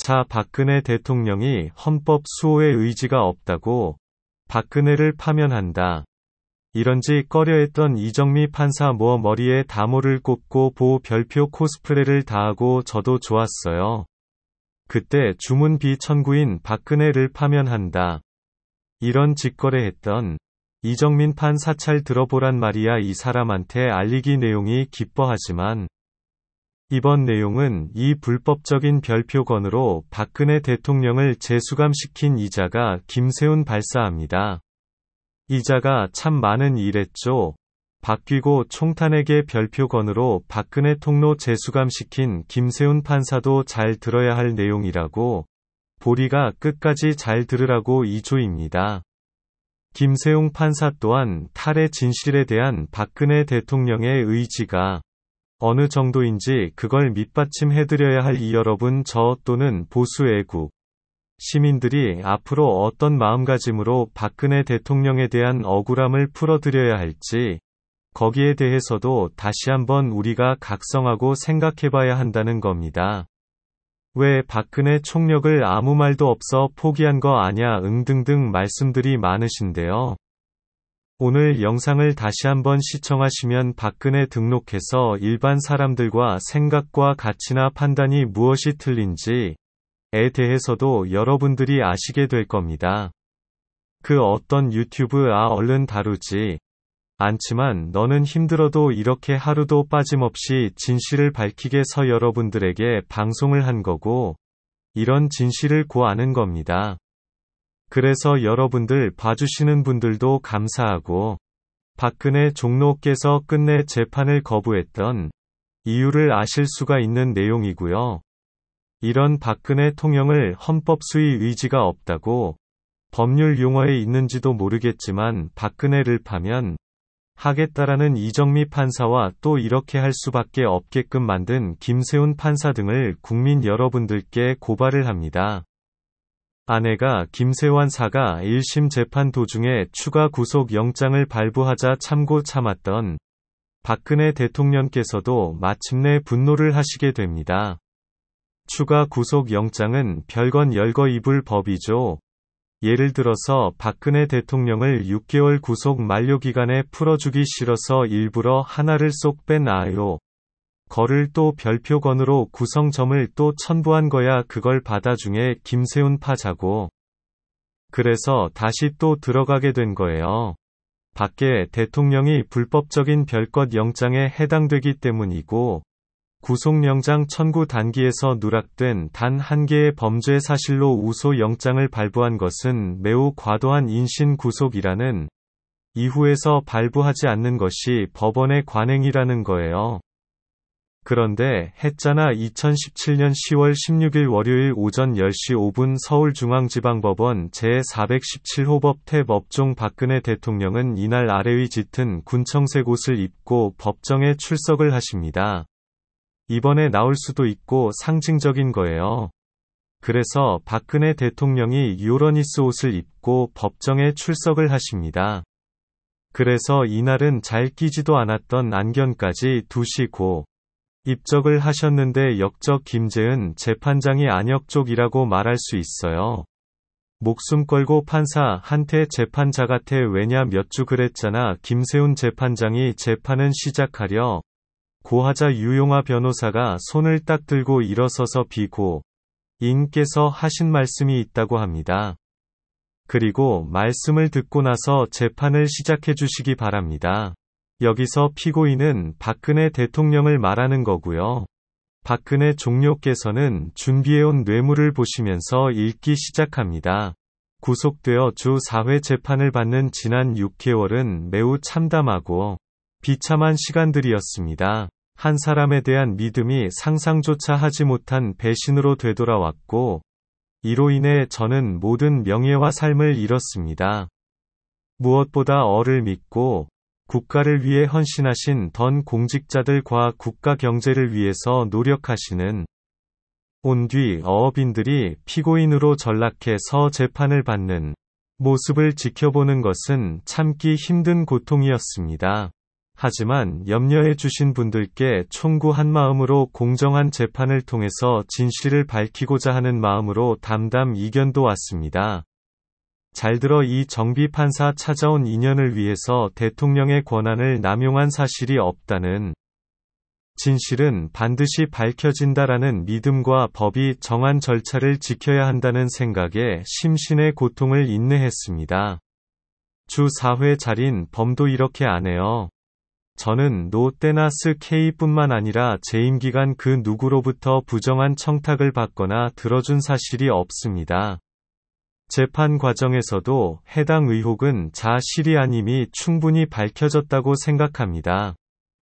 자, 박근혜 대통령이 헌법 수호의 의지가 없다고 박근혜를 파면한다. 이런지 꺼려했던 이정미 판사 머리에 다모를 꽂고 별표 코스프레를 다하고 저도 좋았어요. 그때 주문 비천구인 박근혜를 파면한다. 이런 짓거래했던 이정민 판 사찰 들어보란 말이야. 이 사람한테 알리기 내용이 기뻐하지만 이번 내용은 이 불법적인 별표건으로 박근혜 대통령을 재수감시킨 이자가 김세훈 발사합니다. 이자가 참 많은 일했죠. 바뀌고 총탄핵의 별표건으로 박근혜 통로 재수감시킨 김세훈 판사도 잘 들어야 할 내용이라고 보리가 끝까지 잘 들으라고 이조입니다. 김세웅 판사 또한 탈의 진실에 대한 박근혜 대통령의 의지가 어느 정도인지 그걸 밑받침해드려야 할 이 여러분 또는 보수 애국 시민들이 앞으로 어떤 마음가짐으로 박근혜 대통령에 대한 억울함을 풀어드려야 할지 거기에 대해서도 다시 한번 우리가 각성하고 생각해봐야 한다는 겁니다. 왜 박근혜 총력을 아무 말도 없어 포기한 거 아냐 등등 말씀들이 많으신데요. 오늘 영상을 다시 한번 시청하시면 박근혜 등록해서 일반 사람들과 생각과 가치나 판단이 무엇이 틀린지에 대해서도 여러분들이 아시게 될 겁니다. 그 어떤 유튜브 얼른 다루지 않지만 너는 힘들어도 이렇게 하루도 빠짐없이 진실을 밝히게서 여러분들에게 방송을 한 거고 이런 진실을 아는 겁니다. 그래서 여러분들 봐주시는 분들도 감사하고 박근혜 종로께서 끝내 재판을 거부했던 이유를 아실 수가 있는 내용이고요. 이런 박근혜 통영을 헌법 수위 의지가 없다고 법률 용어에 있는지도 모르겠지만 박근혜를 파면 하겠다라는 이정미 판사와 또 이렇게 할 수밖에 없게끔 만든 김세훈 판사 등을 국민 여러분들께 고발을 합니다. 아내가 김세환사가 1심 재판 도중에 추가 구속영장을 발부하자 참고 참았던 박근혜 대통령께서도 마침내 분노를 하시게 됩니다. 추가 구속영장은 별건 열거 입을 법이죠. 예를 들어서 박근혜 대통령을 6개월 구속 만료기간에 풀어주기 싫어서 일부러 하나를 쏙 뺀 거를 또 별표건으로 구성점을 또 첨부한 거야. 그걸 받아중에 김세훈 파자고. 그래서 다시 또 들어가게 된 거예요. 밖에 대통령이 불법적인 별것 영장에 해당되기 때문이고 구속영장 청구 단기에서 누락된 단 한 개의 범죄 사실로 우소 영장을 발부한 것은 매우 과도한 인신구속이라는 이후에서 발부하지 않는 것이 법원의 관행이라는 거예요. 그런데 했잖아. 2017년 10월 16일 월요일 오전 10시 5분 서울중앙지방법원 제417호법 태법종 박근혜 대통령은 이날 아래의 짙은 군청색 옷을 입고 법정에 출석을 하십니다. 이번에 나올 수도 있고 상징적인 거예요. 그래서 박근혜 대통령이 유로니스 옷을 입고 법정에 출석을 하십니다. 그래서 이날은 잘 끼지도 않았던 안경까지 두시고 입적을 하셨는데 역적 김재은 재판장이 안역족이라고 말할 수 있어요. 목숨 걸고 판사한테 재판자 같아. 왜냐 몇 주 그랬잖아. 김세훈 재판장이 재판은 시작하려 고하자 유용하 변호사가 손을 딱 들고 일어서서 피고인께서 하신 말씀이 있다고 합니다. 그리고 말씀을 듣고 나서 재판을 시작해 주시기 바랍니다. 여기서 피고인은 박근혜 대통령을 말하는 거고요. 박근혜 종료께서는 준비해온 뇌물을 보시면서 읽기 시작합니다. 구속되어 주 4회 재판을 받는 지난 6개월은 매우 참담하고 비참한 시간들이었습니다. 한 사람에 대한 믿음이 상상조차 하지 못한 배신으로 되돌아왔고 이로 인해 저는 모든 명예와 삶을 잃었습니다. 무엇보다 어를 믿고 국가를 위해 헌신하신 던 공직자들과 국가 경제를 위해서 노력하시는 온 뒤 어업인들이 피고인으로 전락해서 재판을 받는 모습을 지켜보는 것은 참기 힘든 고통이었습니다. 하지만 염려해 주신 분들께 총구한 마음으로 공정한 재판을 통해서 진실을 밝히고자 하는 마음으로 담담 이견도 왔습니다. 잘 들어 이 정비 판사 찾아온 인연을 위해서 대통령의 권한을 남용한 사실이 없다는 진실은 반드시 밝혀진다라는 믿음과 법이 정한 절차를 지켜야 한다는 생각에 심신의 고통을 인내했습니다. 주 4회 자린 범도 이렇게 안 해요. 저는 노떼나스 K뿐만 아니라 재임 기간 그 누구로부터 부정한 청탁을 받거나 들어준 사실이 없습니다. 재판 과정에서도 해당 의혹은 사실이 아님이 충분히 밝혀졌다고 생각합니다.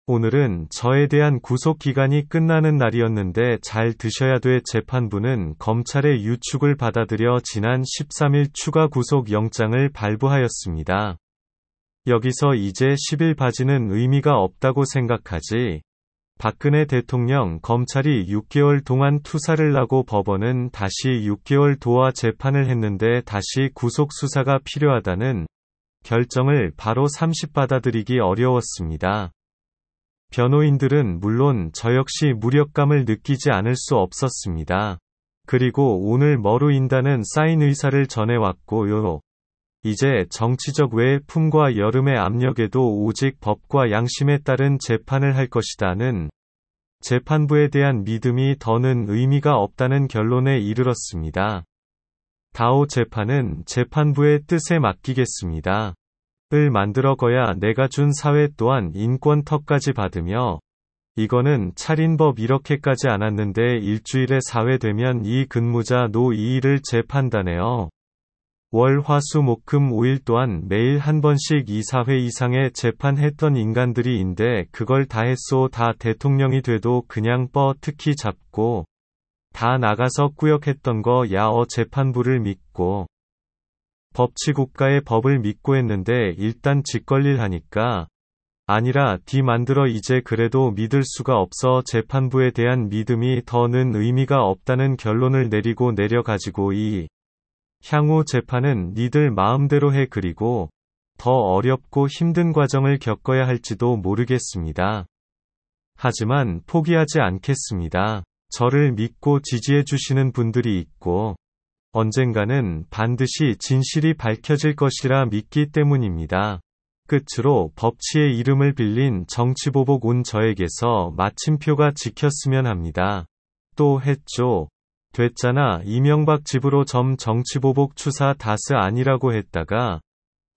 오늘은 저에 대한 구속 기간이 끝나는 날이었는데 잘 드셔야 돼. 재판부는 검찰의 유축을 받아들여 지난 13일 추가 구속 영장을 발부하였습니다. 여기서 이제 10일 바지는 의미가 없다고 생각하지. 박근혜 대통령 검찰이 6개월 동안 투사를 하고 법원은 다시 6개월 도와 재판을 했는데 다시 구속 수사가 필요하다는 결정을 바로 30 받아들이기 어려웠습니다. 변호인들은 물론 저 역시 무력감을 느끼지 않을 수 없었습니다. 그리고 오늘 머루인다는 사인 의사를 전해왔고요. 이제 정치적 외품과 여름의 압력에도 오직 법과 양심에 따른 재판을 할 것이다는 재판부에 대한 믿음이 더는 의미가 없다는 결론에 이르렀습니다. 다오 재판은 재판부의 뜻에 맡기겠습니다. 을 만들어거야 내가 준 사회 또한 인권 턱까지 받으며 이거는 차린법 이렇게까지 않았는데 일주일에 사회 되면 이 근무자 노 2일을 재판단해요. 월 화수 목금 5일 또한 매일 한 번씩 2-4회 이상의 재판했던 인간들이 인데 그걸 다 했소. 다 대통령이 돼도 그냥 특히 잡고 다 나가서 꾸역했던 거 야어 재판부를 믿고 법치국가의 법을 믿고 했는데 일단 짓걸릴 하니까 아니라 만들어 이제 그래도 믿을 수가 없어 재판부에 대한 믿음이 더는 의미가 없다는 결론을 내리고 내려가지고 이 향후 재판은 니들 마음대로 해. 그리고 더 어렵고 힘든 과정을 겪어야 할지도 모르겠습니다. 하지만 포기하지 않겠습니다. 저를 믿고 지지해 주시는 분들이 있고 언젠가는 반드시 진실이 밝혀질 것이라 믿기 때문입니다. 끝으로 법치의 이름을 빌린 정치보복 온 저에게서 마침표가 찍혔으면 합니다. 또 했죠. 됐잖아. 이명박 집으로 정치보복 추사 다스 아니라고 했다가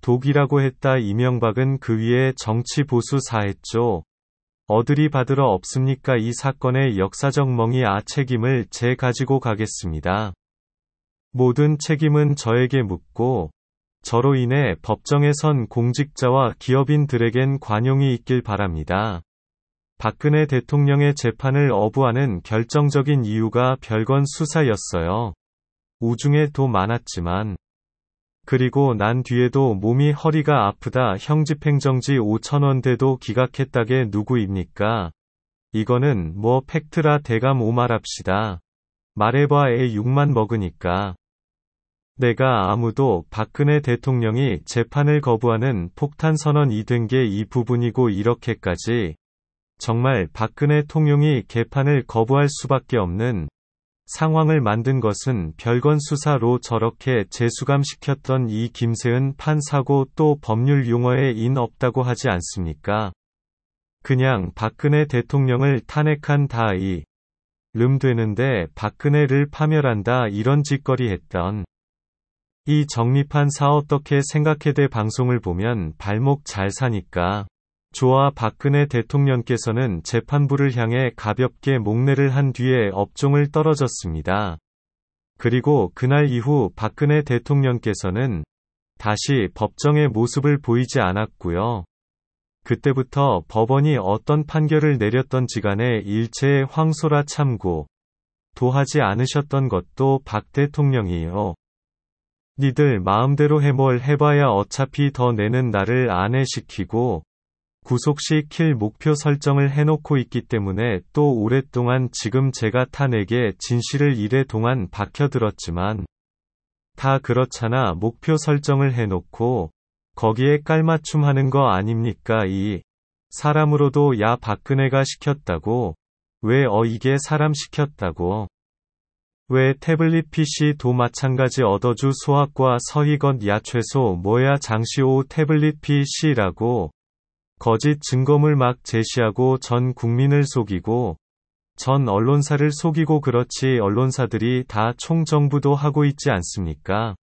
독이라고 했다. 이명박은 그 위에 정치보수 사했죠. 어들이 받으러 없습니까? 이 사건의 역사적 멍이 책임을 제 가지고 가겠습니다. 모든 책임은 저에게 묻고 저로 인해 법정에 선 공직자와 기업인들에겐 관용이 있길 바랍니다. 박근혜 대통령의 재판을 어부하는 결정적인 이유가 별건 수사였어요. 우중에 도 많았지만 그리고 난 뒤에도 몸이 허리가 아프다. 형 집행정지 5,000원 대도 기각했다게 누구입니까? 이거는 팩트라 대감 오말합시다. 말해봐. 애 6만 먹으니까. 내가 아무도 박근혜 대통령이 재판을 거부하는 폭탄 선언이 된 게 이 부분이고 이렇게까지 정말 박근혜 통용이 개판을 거부할 수밖에 없는 상황을 만든 것은 별건 수사로 저렇게 재수감시켰던 이 김세은 판사고 또 법률 용어에 인 없다고 하지 않습니까? 그냥 박근혜 대통령을 탄핵한 다이 름 되는데 박근혜를 파멸한다 이런 짓거리 했던 이 정리판사 어떻게 생각해? 대 방송을 보면 발목 잘 사니까 좋아. 박근혜 대통령께서는 재판부를 향해 가볍게 목례를 한 뒤에 업종을 떨어졌습니다. 그리고 그날 이후 박근혜 대통령께서는 다시 법정의 모습을 보이지 않았고요. 그때부터 법원이 어떤 판결을 내렸던지 간에 일체의 황소라 참고 도하지 않으셨던 것도 박 대통령이요. 니들 마음대로 해. 뭘 해봐야 어차피 더 내는 나를 안해시키고 구속시킬 목표 설정을 해놓고 있기 때문에 또 오랫동안 지금 제가 탄핵에 진실을 이래 동안 박혀들었지만 다 그렇잖아. 목표 설정을 해놓고 거기에 깔맞춤 하는 거 아닙니까? 이 사람으로도 야 박근혜가 시켰다고. 왜 이게 사람 시켰다고. 왜 태블릿 PC도 마찬가지 얻어주 수학과 서희건 야 최소 뭐야 장시호 태블릿 PC라고. 거짓 증거물 막 제시하고 전 국민을 속이고 전 언론사를 속이고 그렇지 언론사들이 다 총정부도 하고 있지 않습니까?